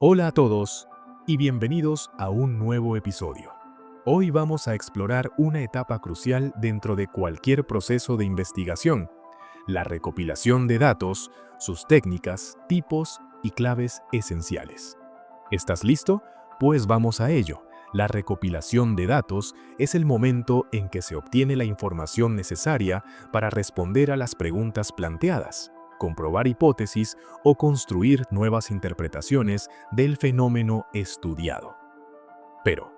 Hola a todos y bienvenidos a un nuevo episodio. Hoy vamos a explorar una etapa crucial dentro de cualquier proceso de investigación, la recopilación de datos, sus técnicas, tipos y claves esenciales. ¿Estás listo? Pues vamos a ello. La recopilación de datos es el momento en que se obtiene la información necesaria para responder a las preguntas planteadas, comprobar hipótesis o construir nuevas interpretaciones del fenómeno estudiado. Pero,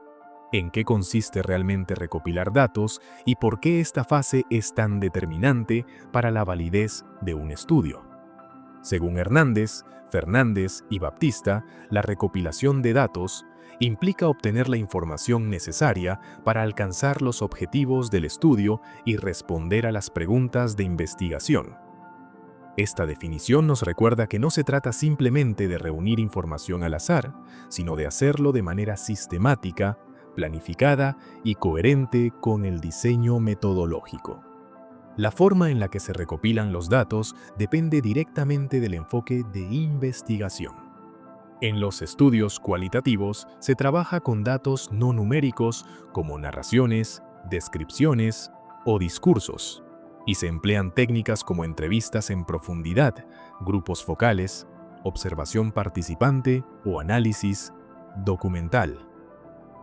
¿en qué consiste realmente recopilar datos y por qué esta fase es tan determinante para la validez de un estudio? Según Hernández, Fernández y Baptista, la recopilación de datos implica obtener la información necesaria para alcanzar los objetivos del estudio y responder a las preguntas de investigación. Esta definición nos recuerda que no se trata simplemente de reunir información al azar, sino de hacerlo de manera sistemática, planificada y coherente con el diseño metodológico. La forma en la que se recopilan los datos depende directamente del enfoque de investigación. En los estudios cualitativos se trabaja con datos no numéricos como narraciones, descripciones o discursos, y se emplean técnicas como entrevistas en profundidad, grupos focales, observación participante o análisis documental.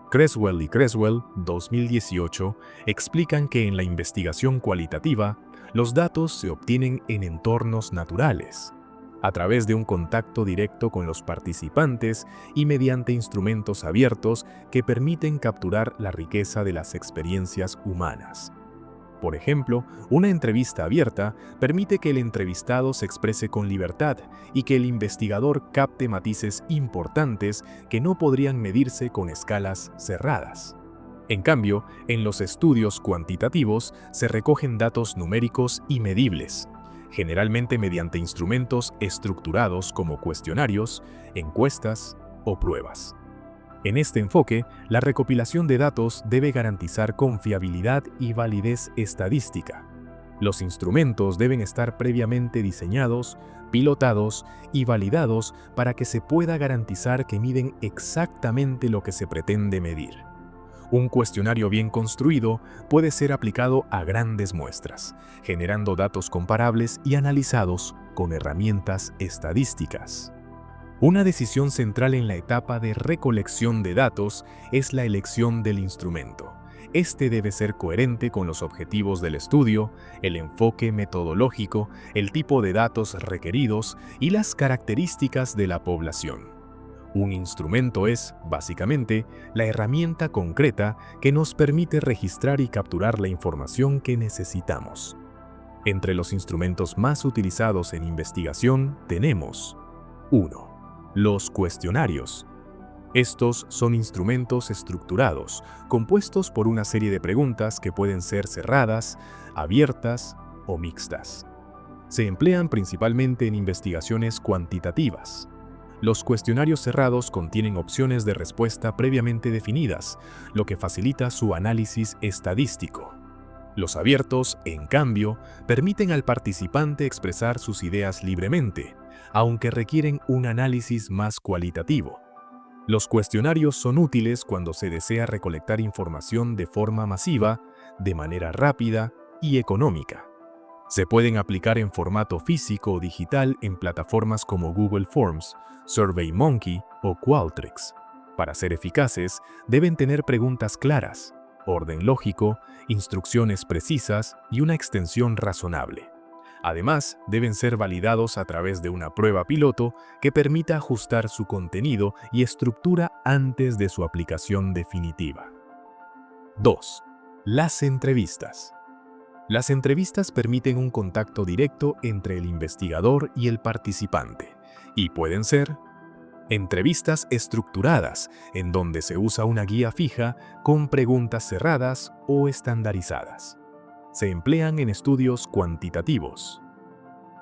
Creswell y Creswell, 2018, explican que en la investigación cualitativa, los datos se obtienen en entornos naturales, a través de un contacto directo con los participantes y mediante instrumentos abiertos que permiten capturar la riqueza de las experiencias humanas. Por ejemplo, una entrevista abierta permite que el entrevistado se exprese con libertad y que el investigador capte matices importantes que no podrían medirse con escalas cerradas. En cambio, en los estudios cuantitativos se recogen datos numéricos y medibles, generalmente mediante instrumentos estructurados como cuestionarios, encuestas o pruebas. En este enfoque, la recopilación de datos debe garantizar confiabilidad y validez estadística. Los instrumentos deben estar previamente diseñados, pilotados y validados para que se pueda garantizar que miden exactamente lo que se pretende medir. Un cuestionario bien construido puede ser aplicado a grandes muestras, generando datos comparables y analizados con herramientas estadísticas. Una decisión central en la etapa de recolección de datos es la elección del instrumento. Este debe ser coherente con los objetivos del estudio, el enfoque metodológico, el tipo de datos requeridos y las características de la población. Un instrumento es, básicamente, la herramienta concreta que nos permite registrar y capturar la información que necesitamos. Entre los instrumentos más utilizados en investigación tenemos 1. Los cuestionarios. Estos son instrumentos estructurados, compuestos por una serie de preguntas que pueden ser cerradas, abiertas o mixtas. Se emplean principalmente en investigaciones cuantitativas. Los cuestionarios cerrados contienen opciones de respuesta previamente definidas, lo que facilita su análisis estadístico. Los abiertos, en cambio, permiten al participante expresar sus ideas libremente, aunque requieren un análisis más cualitativo. Los cuestionarios son útiles cuando se desea recolectar información de forma masiva, de manera rápida y económica. Se pueden aplicar en formato físico o digital en plataformas como Google Forms, SurveyMonkey o Qualtrics. Para ser eficaces, deben tener preguntas claras, orden lógico, instrucciones precisas y una extensión razonable. Además, deben ser validados a través de una prueba piloto que permita ajustar su contenido y estructura antes de su aplicación definitiva. 2. Las entrevistas. Las entrevistas permiten un contacto directo entre el investigador y el participante, y pueden ser entrevistas estructuradas, en donde se usa una guía fija con preguntas cerradas o estandarizadas. Se emplean en estudios cuantitativos.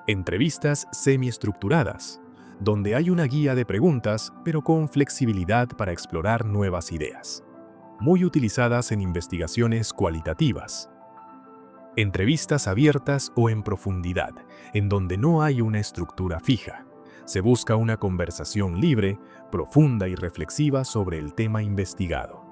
Entrevistas semiestructuradas, donde hay una guía de preguntas, pero con flexibilidad para explorar nuevas ideas. Muy utilizadas en investigaciones cualitativas. Entrevistas abiertas o en profundidad, en donde no hay una estructura fija. Se busca una conversación libre, profunda y reflexiva sobre el tema investigado.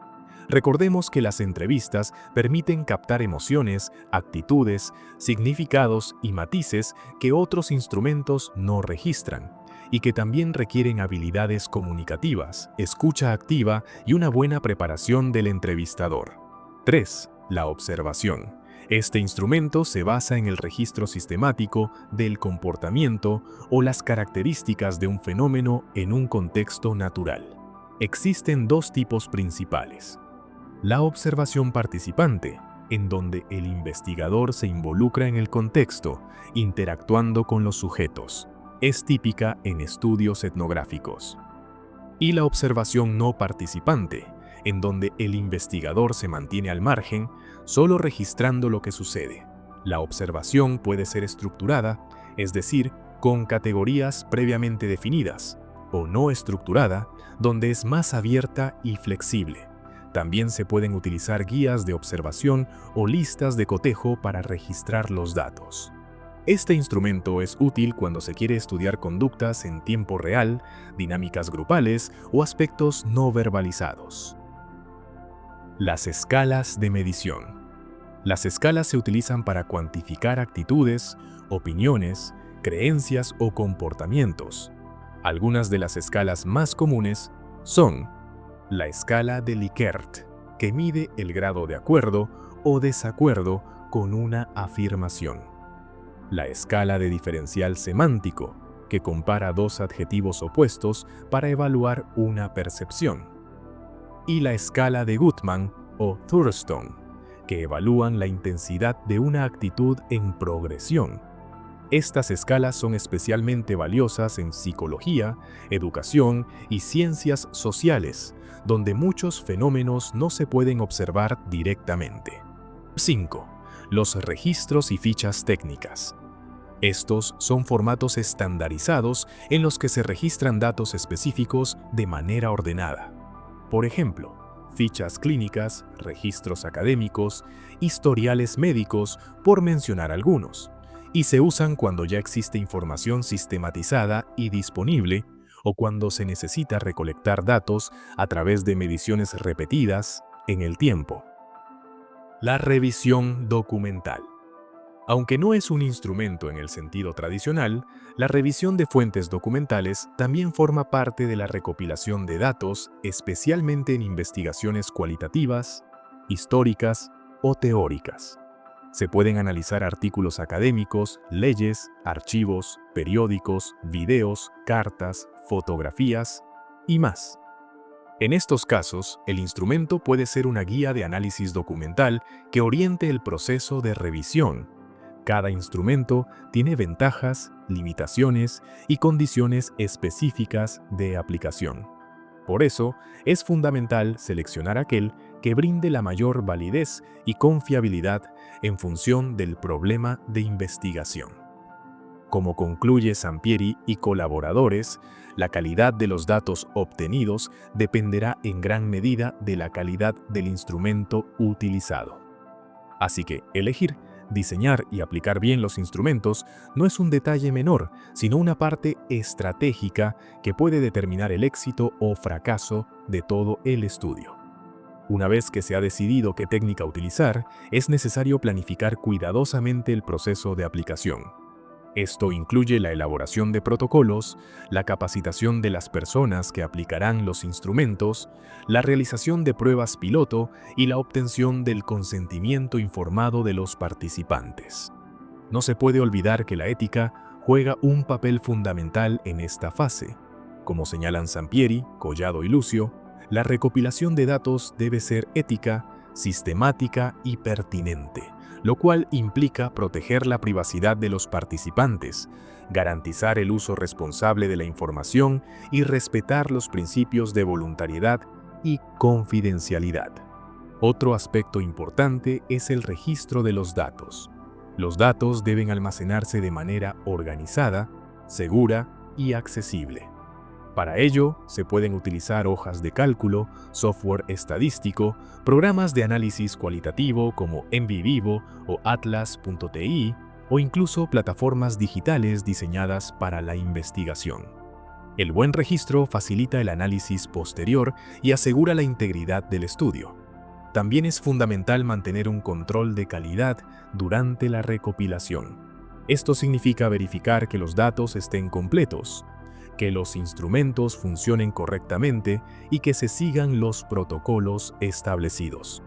Recordemos que las entrevistas permiten captar emociones, actitudes, significados y matices que otros instrumentos no registran, y que también requieren habilidades comunicativas, escucha activa y una buena preparación del entrevistador. 3. La observación. Este instrumento se basa en el registro sistemático del comportamiento o las características de un fenómeno en un contexto natural. Existen dos tipos principales. La observación participante, en donde el investigador se involucra en el contexto, interactuando con los sujetos. Es típica en estudios etnográficos. Y la observación no participante, en donde el investigador se mantiene al margen, solo registrando lo que sucede. La observación puede ser estructurada, es decir, con categorías previamente definidas, o no estructurada, donde es más abierta y flexible. También se pueden utilizar guías de observación o listas de cotejo para registrar los datos. Este instrumento es útil cuando se quiere estudiar conductas en tiempo real, dinámicas grupales o aspectos no verbalizados. Las escalas de medición. Las escalas se utilizan para cuantificar actitudes, opiniones, creencias o comportamientos. Algunas de las escalas más comunes son la escala de Likert, que mide el grado de acuerdo o desacuerdo con una afirmación. La escala de diferencial semántico, que compara dos adjetivos opuestos para evaluar una percepción. Y la escala de Gutmann o Thurston, que evalúan la intensidad de una actitud en progresión. Estas escalas son especialmente valiosas en psicología, educación y ciencias sociales, donde muchos fenómenos no se pueden observar directamente. 5. Los registros y fichas técnicas. Estos son formatos estandarizados en los que se registran datos específicos de manera ordenada. Por ejemplo, fichas clínicas, registros académicos, historiales médicos, por mencionar algunos, y se usan cuando ya existe información sistematizada y disponible o cuando se necesita recolectar datos a través de mediciones repetidas en el tiempo. La revisión documental. Aunque no es un instrumento en el sentido tradicional, la revisión de fuentes documentales también forma parte de la recopilación de datos, especialmente en investigaciones cualitativas, históricas o teóricas. Se pueden analizar artículos académicos, leyes, archivos, periódicos, videos, cartas, fotografías y más. En estos casos, el instrumento puede ser una guía de análisis documental que oriente el proceso de revisión. Cada instrumento tiene ventajas, limitaciones y condiciones específicas de aplicación. Por eso, es fundamental seleccionar aquel que brinde la mayor validez y confiabilidad en función del problema de investigación. Como concluye Sampieri y colaboradores, la calidad de los datos obtenidos dependerá en gran medida de la calidad del instrumento utilizado. Así que elegir, diseñar y aplicar bien los instrumentos no es un detalle menor, sino una parte estratégica que puede determinar el éxito o fracaso de todo el estudio. Una vez que se ha decidido qué técnica utilizar, es necesario planificar cuidadosamente el proceso de aplicación. Esto incluye la elaboración de protocolos, la capacitación de las personas que aplicarán los instrumentos, la realización de pruebas piloto y la obtención del consentimiento informado de los participantes. No se puede olvidar que la ética juega un papel fundamental en esta fase. Como señalan Sampieri, Collado y Lucio, la recopilación de datos debe ser ética, sistemática y pertinente, lo cual implica proteger la privacidad de los participantes, garantizar el uso responsable de la información y respetar los principios de voluntariedad y confidencialidad. Otro aspecto importante es el registro de los datos. Los datos deben almacenarse de manera organizada, segura y accesible. Para ello, se pueden utilizar hojas de cálculo, software estadístico, programas de análisis cualitativo como NVivo o Atlas.ti, o incluso plataformas digitales diseñadas para la investigación. El buen registro facilita el análisis posterior y asegura la integridad del estudio. También es fundamental mantener un control de calidad durante la recopilación. Esto significa verificar que los datos estén completos, que los instrumentos funcionen correctamente y que se sigan los protocolos establecidos.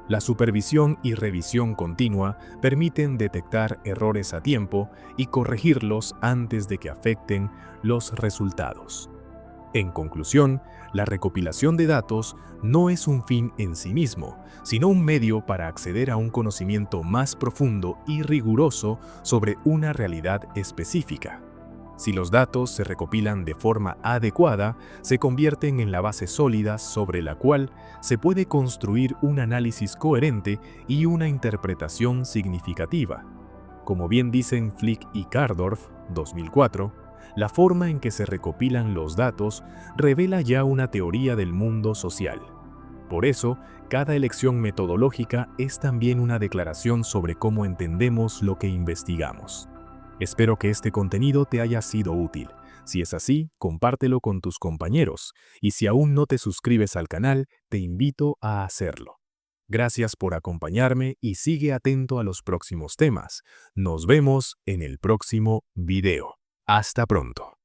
La supervisión y revisión continua permiten detectar errores a tiempo y corregirlos antes de que afecten los resultados. En conclusión, la recopilación de datos no es un fin en sí mismo, sino un medio para acceder a un conocimiento más profundo y riguroso sobre una realidad específica. Si los datos se recopilan de forma adecuada, se convierten en la base sólida sobre la cual se puede construir un análisis coherente y una interpretación significativa. Como bien dicen Flick y Kardorf, 2004, la forma en que se recopilan los datos revela ya una teoría del mundo social. Por eso, cada elección metodológica es también una declaración sobre cómo entendemos lo que investigamos. Espero que este contenido te haya sido útil. Si es así, compártelo con tus compañeros y si aún no te suscribes al canal, te invito a hacerlo. Gracias por acompañarme y sigue atento a los próximos temas. Nos vemos en el próximo video. Hasta pronto.